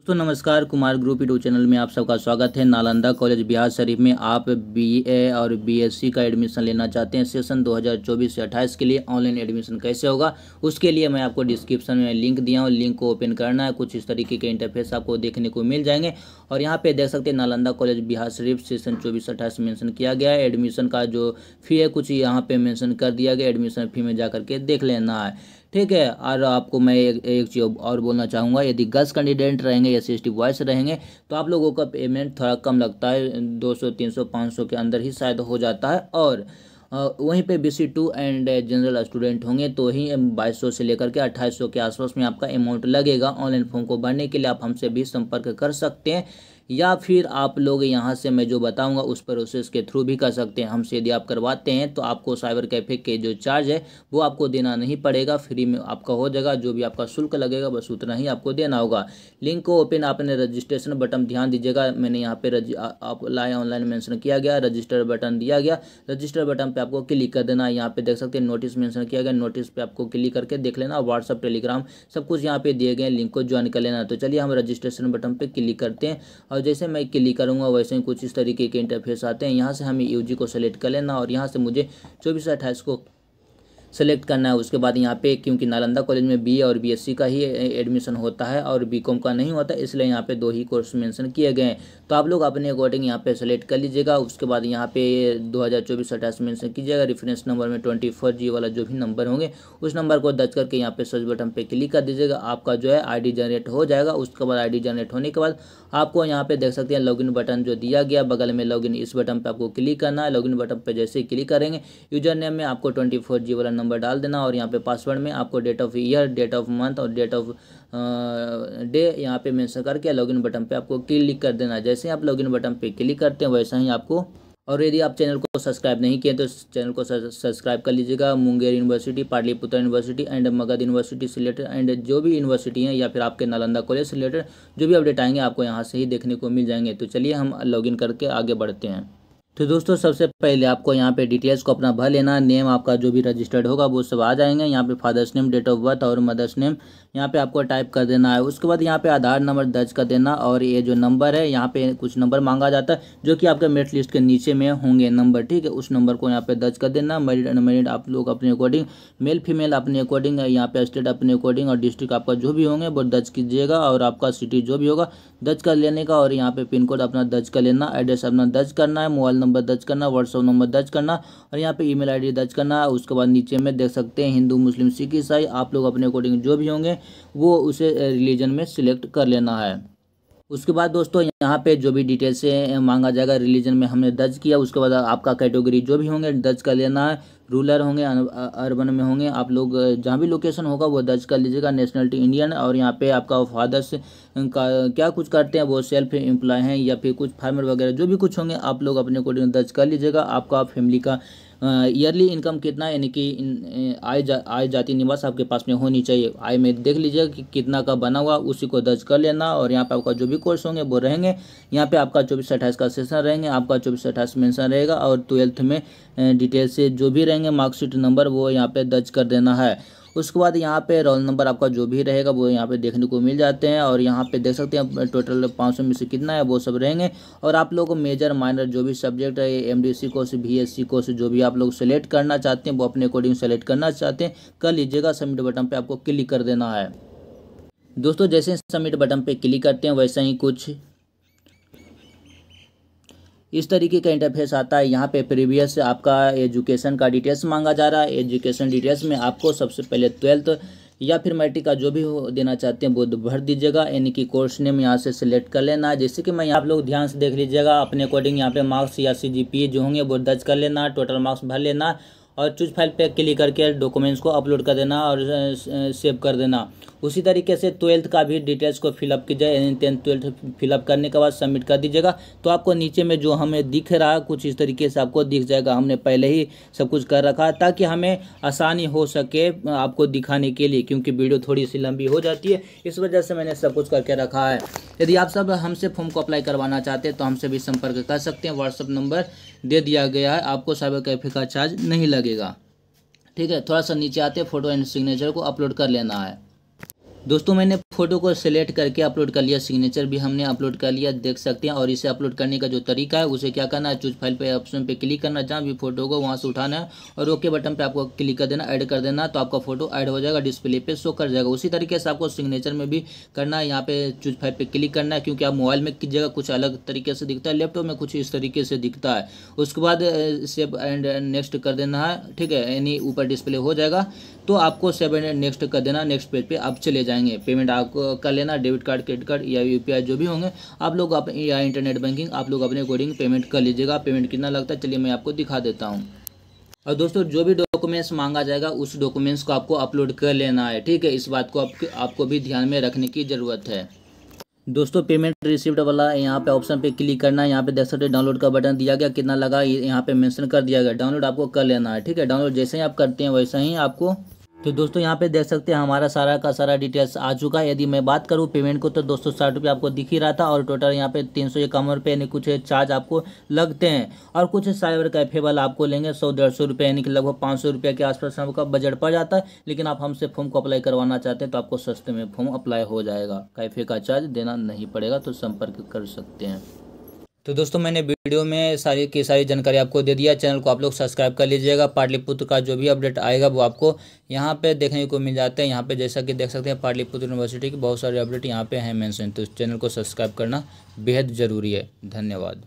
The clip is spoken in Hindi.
दोस्तों नमस्कार, कुमार ग्रुप यूट्यूब चैनल में आप सबका स्वागत है। नालंदा कॉलेज बिहार शरीफ में आप बीए और बीएससी का एडमिशन लेना चाहते हैं सेशन 2024 से 28 के लिए। ऑनलाइन एडमिशन कैसे होगा उसके लिए मैं आपको डिस्क्रिप्शन में लिंक दिया हूँ। लिंक को ओपन करना है, कुछ इस तरीके के इंटरफेस आपको देखने को मिल जाएंगे। और यहाँ पे देख सकते हैं Nalanda college Bihar Sharif session 24-28 mention किया गया है। एडमिशन का जो फी है कुछ यहाँ पे मेंशन कर दिया गया। एडमिशन फी में जा करके देख लेना है, ठीक है। और आपको मैं एक चीज़ और बोलना चाहूँगा, यदि गर्ल्स कैंडिडेट रहेंगे, SC/ST बॉयज़ रहेंगे तो आप लोगों का पेमेंट थोड़ा कम लगता है, 200, 300, 500 के अंदर ही शायद हो जाता है। और वहीं पे BC2 एंड जनरल स्टूडेंट होंगे तो ही 2200 से लेकर के 2800 के आसपास में आपका अमाउंट लगेगा। ऑनलाइन फॉर्म को भरने के लिए आप हमसे भी संपर्क कर सकते हैं, या फिर आप लोग यहाँ से मैं जो बताऊंगा उस प्रोसेस के थ्रू भी कर सकते हैं। हमसे यदि आप करवाते हैं तो आपको साइबर कैफे के जो चार्ज है वो आपको देना नहीं पड़ेगा, फ्री में आपका हो जाएगा। जो भी आपका शुल्क लगेगा बस उतना ही आपको देना होगा। लिंक को ओपन, आपने रजिस्ट्रेशन बटन ध्यान दीजिएगा, मैंने यहाँ पे अप्लाई ऑनलाइन मेंशन किया गया, रजिस्टर बटन दिया गया। रजिस्टर बटन पे आपको क्लिक कर देना। यहाँ पे देख सकते हैं नोटिस मेंशन किया गया, नोटिस पे आपको क्लिक करके देख लेना। व्हाट्सअप, टेलीग्राम सब कुछ यहाँ पे दिए गए, लिंक को ज्वाइन कर लेना। तो चलिए हम रजिस्ट्रेशन बटन पे क्लिक करते हैं और जैसे मैं क्लिक करूंगा वैसे ही कुछ इस तरीके के इंटरफेस आते हैं। यहाँ से हमें UG को सेलेक्ट कर लेना और यहाँ से मुझे 24-28 को सेलेक्ट करना है। उसके बाद यहाँ पे क्योंकि नालंदा कॉलेज में BA और BSc का ही एडमिशन होता है और BCom का नहीं होता, इसलिए यहाँ पे 2 ही कोर्स मेंशन किए गए हैं। तो आप लोग अपने अकॉर्डिंग यहाँ पे सेलेक्ट कर लीजिएगा। उसके बाद यहाँ पे 2024-28 मेंशन कीजिएगा। रेफरेंस नंबर में 24G वाला जो भी नंबर होंगे उस नंबर को दर्ज करके यहाँ पे सर्च बटन पे क्लिक कर दीजिएगा। आपका जो है ID जनरेट हो जाएगा। उसके बाद ID जनरेट होने के बाद आपको यहाँ पे देख सकते हैं लॉगिन बटन जो दिया गया बगल में, लॉगिन, इस बटन पे आपको क्लिक करना है। लॉगिन बटन पे जैसे ही क्लिक करेंगे यूजर नेम में आपको 24G वाला नंबर डाल देना और यहाँ पे पासवर्ड में आपको date of year, date of month और डेट ऑफ डे यहाँ पे मेंशन करके लॉगिन बटन पे आपको क्लिक कर देना। जैसे आप लॉगिन बटन पे क्लिक करते हैं वैसा ही आपको, और यदि आप चैनल को सब्सक्राइब नहीं किए तो चैनल को सब्सक्राइब कर लीजिएगा। Munger university, Pataliputra university and Magadh university से रिलेटेड एंड जो भी यूनिवर्सिटी हैं या फिर आपके नालंदा कॉलेज से रिलेटेड जो भी अपडेट आएंगे आपको यहाँ से ही देखने को मिल जाएंगे। तो चलिए हम लॉगिन करके आगे बढ़ते हैं। तो दोस्तों सबसे पहले आपको यहाँ पे डिटेल्स को अपना भर लेना। नेम आपका जो भी रजिस्टर्ड होगा वो सब आ जाएंगे। यहाँ पे father's name, date of birth और मदर्स नेम यहाँ पे आपको टाइप कर देना है। उसके बाद यहाँ पे आधार नंबर दर्ज कर देना और ये जो नंबर है यहाँ पे कुछ नंबर मांगा जाता है जो कि आपके मेरिट लिस्ट के नीचे में होंगे नंबर, ठीक है। उस नंबर को यहाँ पे दर्ज कर देना। मेरिट अनमेरिट आप लोग अपने अकॉर्डिंग, मेल फीमेल अपने अकॉर्डिंग, यहाँ पे स्टेट अपने अकॉर्डिंग और डिस्ट्रिक्ट आपका जो भी होंगे वो दर्ज कीजिएगा और आपका सिटी जो भी होगा दर्ज कर लेने का। और यहाँ पे पिन कोड अपना दर्ज कर लेना, एड्रेस अपना दर्ज करना है, मोबाइल नंबर दर्ज करना, व्हाट्सअप नंबर दर्ज करना और यहाँ पे email ID दर्ज करना है। उसके बाद नीचे में देख सकते हैं हिंदू, मुस्लिम, सिख, ईसाई आप लोग अपने अकॉर्डिंग जो भी होंगे वो उसे रिलीजन में सिलेक्ट कर लेना है। उसके बाद दोस्तों यहाँ पे जो भी डिटेल्स से मांगा जाएगा रिलीजन में हमने दर्ज किया। उसके बाद आपका कैटेगरी जो भी होंगे दर्ज कर लेना है। रूरल होंगे, अर्बन में होंगे, आप लोग जहाँ भी लोकेशन होगा वो दर्ज कर लीजिएगा। नेशनलिटी इंडियन और यहाँ पे आपका फादर्स का क्या कुछ करते हैं, वो सेल्फ एम्प्लॉय हैं या फिर कुछ फार्मर वगैरह जो भी कुछ होंगे आप लोग अपने अकॉर्डिंग दर्ज कर लीजिएगा। आपका फैमिली का ईयरली इनकम कितना, यानी कि आय जाति निवास आपके पास में होनी चाहिए। आय में देख लीजिएगा कि कितना का बना हुआ, उसी को दर्ज कर लेना। और यहाँ पे आपका जो भी कोर्स होंगे वो रहेंगे। यहाँ पे आपका 24-28 का सेशन रहेंगे, आपका 24-28 मेंशन रहेगा और 12th में डिटेल से जो भी रहेंगे मार्कशीट नंबर वो यहाँ पे दर्ज कर देना है। उसके बाद यहाँ पे रोल नंबर आपका जो भी रहेगा वो यहाँ पे देखने को मिल जाते हैं। और यहाँ पे देख सकते हैं टोटल 500 में से कितना है वो सब रहेंगे। और आप लोग को मेजर माइनर जो भी सब्जेक्ट है, MDC कोर्स, BSc कोर्स जो भी आप लोग सेलेक्ट करना चाहते हैं वो अपने अकॉर्डिंग सेलेक्ट करना चाहते हैं कर लीजिएगा। सबमिट बटन पे आपको क्लिक कर देना है। दोस्तों जैसे सबमिट बटन पे क्लिक करते हैं वैसा ही कुछ इस तरीके का इंटरफेस आता है। यहाँ पे प्रीवियस आपका एजुकेशन का डिटेल्स मांगा जा रहा है। एजुकेशन डिटेल्स में आपको सबसे पहले 12th या फिर मैट्रिक का जो भी देना चाहते हैं वो भर दीजिएगा, यानी कि कोर्स नेम यहाँ से सिलेक्ट कर लेना है। जैसे कि मैं आप लोग ध्यान से देख लीजिएगा अपने अकॉर्डिंग यहाँ पे मार्क्स या CGPA जो होंगे वो दर्ज कर लेना, टोटल मार्क्स भर लेना और चूज फाइल पे क्लिक करके डॉक्यूमेंट्स को अपलोड कर देना और सेव कर देना। उसी तरीके से 12th का भी डिटेल्स को फिलअप कीजिए, यानी 10th 12th फिलअप करने के बाद सबमिट कर दीजिएगा। तो आपको नीचे में जो हमें दिख रहा है कुछ इस तरीके से आपको दिख जाएगा। हमने पहले ही सब कुछ कर रखा है ताकि हमें आसानी हो सके आपको दिखाने के लिए, क्योंकि वीडियो थोड़ी सी लंबी हो जाती है, इस वजह से मैंने सब कुछ करके रखा है। यदि आप सब हमसे फॉर्म को अप्लाई करवाना चाहते हैं तो हमसे भी संपर्क कर सकते हैं। व्हाट्सअप नंबर दे दिया गया है, आपको साइबर कैफे का चार्ज नहीं लगेगा, ठीक है। थोड़ा सा नीचे आते फोटो एंड सिग्नेचर को अपलोड कर लेना है। दोस्तों मैंने फोटो को सिलेक्ट करके अपलोड कर लिया, सिग्नेचर भी हमने अपलोड कर लिया, देख सकते हैं। और इसे अपलोड करने का जो तरीका है उसे क्या करना है, चूज फाइल पे ऑप्शन पे क्लिक करना, जहाँ भी फोटो को वहाँ से उठाना है और ओके बटन पे आपको क्लिक कर देना, ऐड कर देना, तो आपका फोटो ऐड हो जाएगा, डिस्प्ले पे शो कर जाएगा। उसी तरीके से आपको सिग्नेचर में भी करना है, यहाँ पे चूज फाइल पे क्लिक करना है, क्योंकि आप मोबाइल में कीजिएगा कुछ अलग तरीके से दिखता है, लैपटॉप में कुछ इस तरीके से दिखता है। उसके बाद सेव एंड नेक्स्ट कर देना है, ठीक है, यानी ऊपर डिस्प्ले हो जाएगा, तो आपको सेव एंड नेक्स्ट कर देना। नेक्स्ट पेज पे आप चले जाएंगे, पेमेंट आपको कर लेना, डेबिट कार्ड, क्रेडिट कार्ड या यूपीआई जो भी होंगे आप लोग या इंटरनेट बैंकिंग आप लोग अपने अकॉर्डिंग पेमेंट कर लीजिएगा। पेमेंट कितना लगता है चलिए मैं आपको दिखा देता हूँ। और दोस्तों जो भी डॉक्यूमेंट्स मांगा जाएगा उस डॉक्यूमेंट्स को आपको अपलोड कर लेना है, ठीक है, इस बात को आपको भी ध्यान में रखने की ज़रूरत है। दोस्तों पेमेंट रिसीव्ड वाला यहाँ पे ऑप्शन पे क्लिक करना है, यहाँ पे देख सकते हैं डाउनलोड का बटन दिया गया, कितना लगा यहाँ पे मेंशन कर दिया गया, डाउनलोड आपको कर लेना है, ठीक है। डाउनलोड जैसे ही आप करते हैं वैसा ही आपको, तो दोस्तों यहाँ पे देख सकते हैं हमारा सारा का सारा डिटेल्स आ चुका है। यदि मैं बात करूँ पेमेंट को तो 260 रुपये आपको दिख ही रहा था, और टोटल यहाँ पे 351 रुपये यानी कुछ चार्ज आपको लगते हैं, और कुछ साइबर कैफे वाला आपको लेंगे 100-150 रुपये, यानी कि लगभग 500 रुपये के आसपास आपका बजट पड़ जाता है। लेकिन आप हमसे फॉर्म को अप्लाई करवाना चाहते हैं तो आपको सस्ते में फॉर्म अप्लाई हो जाएगा, कैफे का चार्ज देना नहीं पड़ेगा, तो संपर्क कर सकते हैं। तो दोस्तों मैंने वीडियो में सारी की सारी जानकारी आपको दे दिया। चैनल को आप लोग सब्सक्राइब कर लीजिएगा। पाटलिपुत्र का जो भी अपडेट आएगा वो आपको यहाँ पे देखने को मिल जाते हैं। यहाँ पे जैसा कि देख सकते हैं पाटलिपुत्र यूनिवर्सिटी के बहुत सारे अपडेट यहाँ पे हैं मेंशन, तो इस चैनल को सब्सक्राइब करना बेहद ज़रूरी है। धन्यवाद।